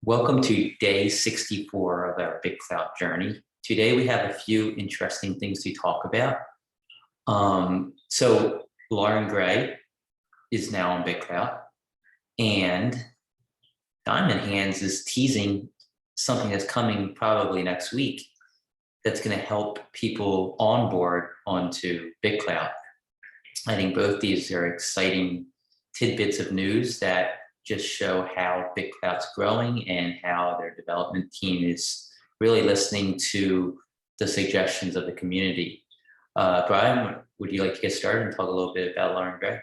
Welcome to day 64 of our BitClout journey. Today we have a few interesting things to talk about. So Loren Gray is now on BitClout, and Diamond Hands is teasing something that's coming probably next week that's going to help people onboard onto BitClout. I think both these are exciting tidbits of news that just show how BitClout's growing and how their development team is really listening to the suggestions of the community. Brian, would you like to get started and talk a little bit about Loren Gray?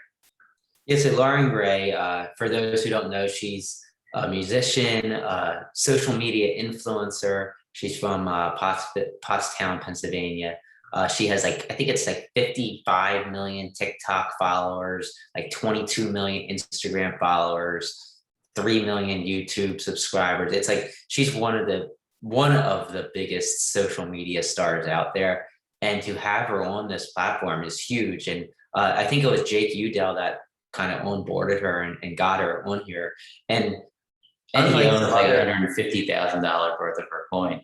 Yes, so Loren Gray, for those who don't know, she's a musician, social media influencer. She's from Pottstown, Pennsylvania. She has I think it's 55 million TikTok followers, 22 million Instagram followers, 3 million YouTube subscribers. It's she's one of the biggest social media stars out there. And to have her on this platform is huge. And I think it was Jake Udell that kind of onboarded her and got her on here. And he owns $150,000 worth of her coin.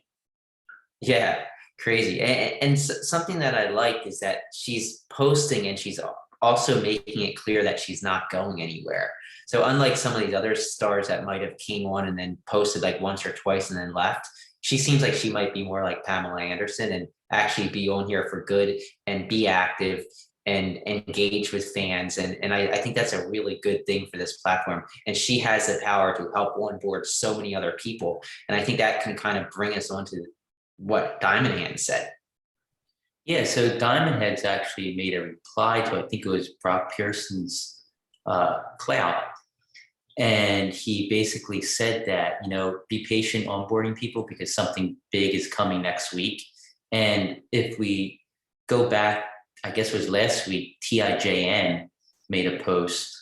Yeah. Crazy. And something that I like is that she's posting and she's also making it clear that she's not going anywhere. So unlike some of these other stars that might have came on and then posted once or twice and then left, she seems like she might be more like Pamela Anderson and actually be on here for good and be active and engage with fans. And I think that's a really good thing for this platform. And she has the power to help onboard so many other people. And I think that can kind of bring us onto what Diamond Hands said. Yeah, so Diamond Hands actually made a reply to, I think it was Brock Pearson's clout. And he basically said that, be patient onboarding people because something big is coming next week. And if we go back, I guess it was last week, TIJN made a post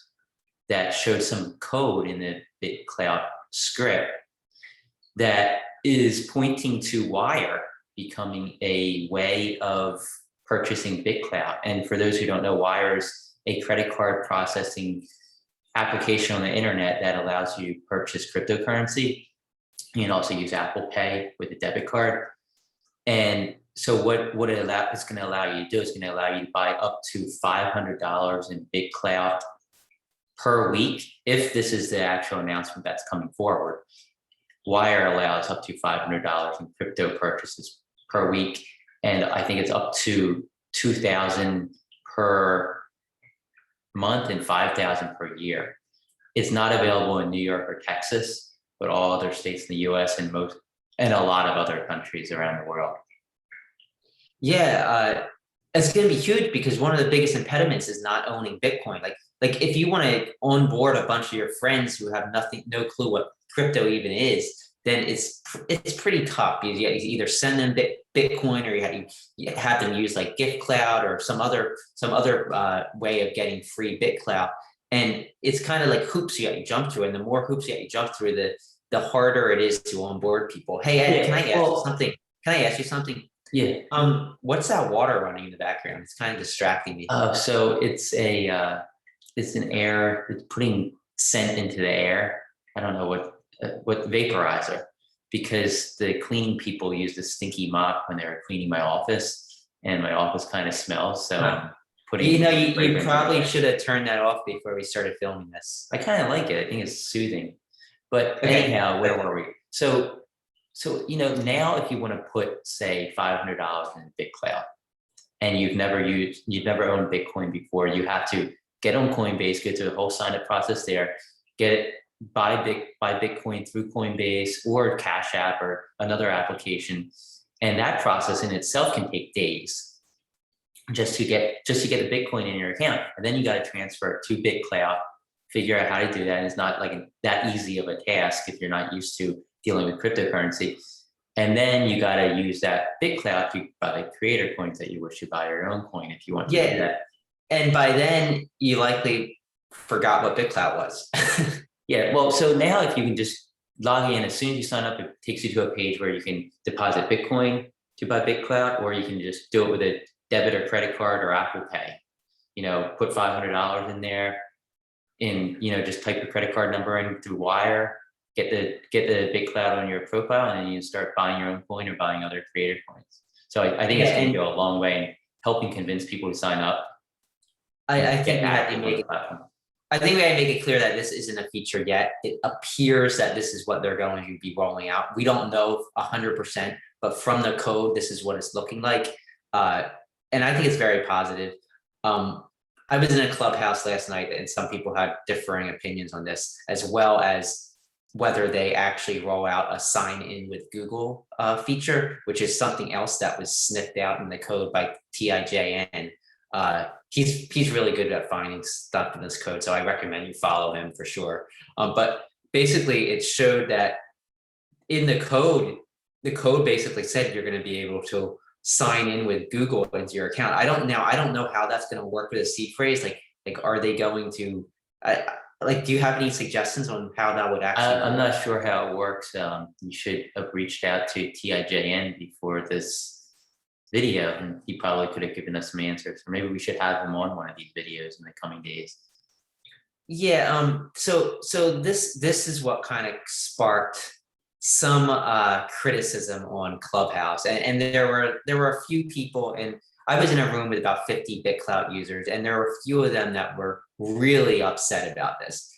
that showed some code in the BitClout script that is pointing to Wire becoming a way of purchasing BitClout. And for those who don't know, Wire is a credit card processing application on the internet that allows you to purchase cryptocurrency. You can also use Apple Pay with a debit card. And so what it's going to allow you to do is going to allow you to buy up to $500 in BitClout per week, if this is the actual announcement that's coming forward. Wire allows up to $500 in crypto purchases per week, and I think it's up to $2,000 per month and $5,000 per year. It's not available in New York or Texas, but all other states in the U.S. and a lot of other countries around the world. Yeah, it's going to be huge because one of the biggest impediments is not owning Bitcoin. Like if you want to onboard a bunch of your friends who have no clue what crypto even is, then it's pretty tough because you either send them Bitcoin or you have them use BitClout or some other way of getting free BitClout. And it's kind of like hoops you got to jump through. And the more hoops you got to jump through, the harder it is to onboard people. Hey, Ed, can I ask you something? Can I ask you something? Yeah. What's that water running in the background? It's kind of distracting me. So it's it's putting scent into the air. I don't know what vaporizer, because the cleaning people use the stinky mop when they were cleaning my office, and my office kind of smells. So I'm putting. You probably should have turned that off before we started filming this. I kind of like it. I think it's soothing. But anyhow, where were we? So now if you want to put, say, $500 in BitClout, and you've never owned Bitcoin before, you have to get on Coinbase, go through the whole sign up process there, buy Bitcoin through Coinbase or Cash App or another application. And that process in itself can take days just to get the Bitcoin in your account. And then you got to transfer it to BitClout, figure out how to do that. And it's not that easy of a task if you're not used to dealing with cryptocurrency. And then you got to use that BitClout to buy creator coins that you wish to buy your own coin if you want to do that. And by then you likely forgot what BitClout was. Yeah. Well, so now if you can just log in, as soon as you sign up, it takes you to a page where you can deposit Bitcoin to buy BitClout, or you can just do it with a debit or credit card or Apple Pay. Put $500 in there, just type your credit card number in through Wire, get the BitClout on your profile, and then you start buying your own coin or buying other creator coins. So I think it's going to go a long way in helping convince people to sign up. I think we have to on make the it. platform. I think we have to make it clear that this isn't a feature yet. It appears that this is what they're going to be rolling out. We don't know 100%, but from the code, this is what it's looking like. And I think it's very positive. I was in a clubhouse last night, and some people had differing opinions on this, as well as whether they actually roll out a sign in with Google feature, which is something else that was sniffed out in the code by TIJN. He's really good at finding stuff in this code, so I recommend you follow him for sure. But basically, it showed that in the code basically said you're going to be able to sign in with Google into your account. I don't know how that's going to work with a seed phrase. Like are they going to? Do you have any suggestions on how that would actually work? I'm not sure how it works. You should have reached out to TIJN before this video, and he probably could have given us some answers. Or maybe we should have him on one of these videos in the coming days. Yeah. So this is what kind of sparked some criticism on Clubhouse, and there were a few people, and I was in a room with about 50 BitClout users, and there were a few of them that were really upset about this.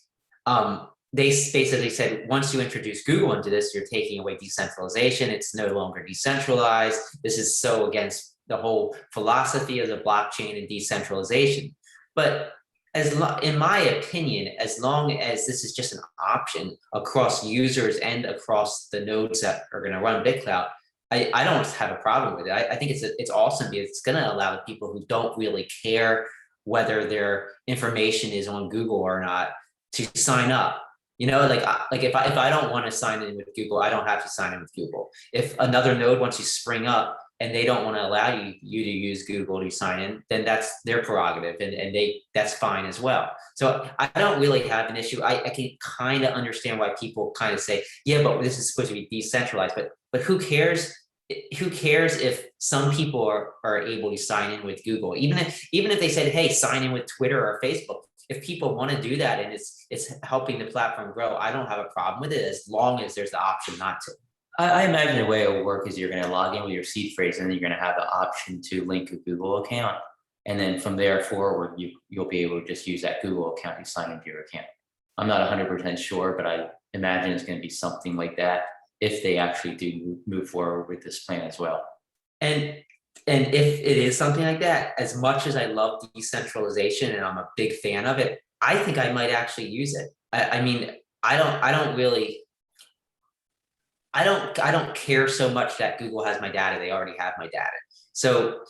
They basically said, once you introduce Google into this, you're taking away decentralization. It's no longer decentralized. This is so against the whole philosophy of the blockchain and decentralization. But in my opinion, as long as this is just an option across users and across the nodes that are going to run BitClout, I don't have a problem with it. I think it's awesome because it's going to allow the people who don't really care whether their information is on Google or not to sign up. Like if I don't want to sign in with Google, I don't have to sign in with Google. If another node wants to spring up and they don't want to allow you to use Google to sign in, then that's their prerogative, and that's fine as well. So I don't really have an issue. I can kind of understand why people kind of say, yeah, but this is supposed to be decentralized. But who cares? Who cares if some people are able to sign in with Google? Even if they said, hey, sign in with Twitter or Facebook. If people want to do that and it's helping the platform grow, I don't have a problem with it as long as there's the option not to. I imagine the way it will work is you're going to log in with your seed phrase, and then you're going to have the option to link a Google account. And then from there forward, you'll be able to just use that Google account and sign into your account. I'm not 100% sure, but I imagine it's going to be something like that if they actually do move forward with this plan as well. And if it is something like that, as much as I love decentralization and I'm a big fan of it, I think I might actually use it. I mean, I don't care so much that Google has my data. They already have my data. So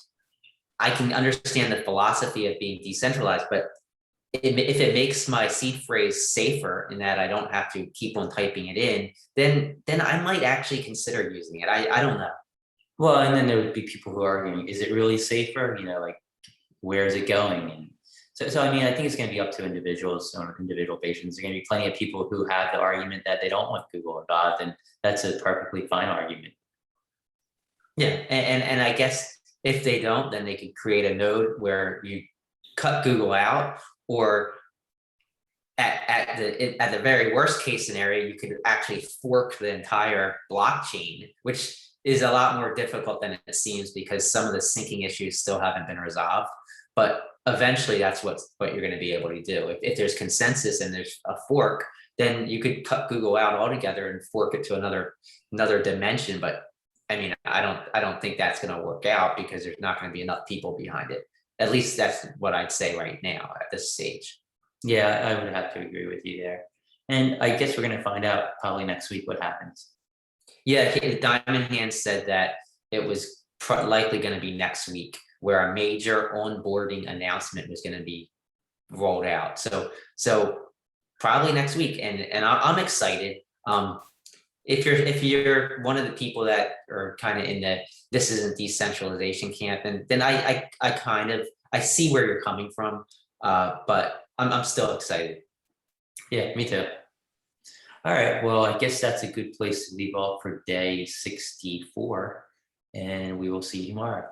I can understand the philosophy of being decentralized, but if it makes my seed phrase safer in that I don't have to keep on typing it in, then I might actually consider using it. I don't know. Well, and then there would be people who are arguing, is it really safer? Like, where is it going? And so I mean, I think it's going to be up to individuals on an individual basis. There's going to be plenty of people who have the argument that they don't want Google involved, and that's a perfectly fine argument. Yeah, and I guess if they don't, then they could create a node where you cut Google out, or at the very worst case scenario, you could actually fork the entire blockchain, which is a lot more difficult than it seems because some of the syncing issues still haven't been resolved. But eventually that's what you're going to be able to do. If there's consensus and there's a fork, then you could cut Google out altogether and fork it to another dimension. But I mean, I don't think that's going to work out because there's not going to be enough people behind it. At least that's what I'd say right now at this stage. Yeah, I would have to agree with you there. And I guess we're going to find out probably next week what happens. Yeah, Diamondhands said that it was likely going to be next week where a major onboarding announcement was going to be rolled out. So probably next week, and I'm excited. If you're one of the people that are kind of in the this isn't decentralization camp, and then I see where you're coming from, but I'm still excited. Yeah, me too. All right, well, I guess that's a good place to leave off for day 64, and we will see you tomorrow.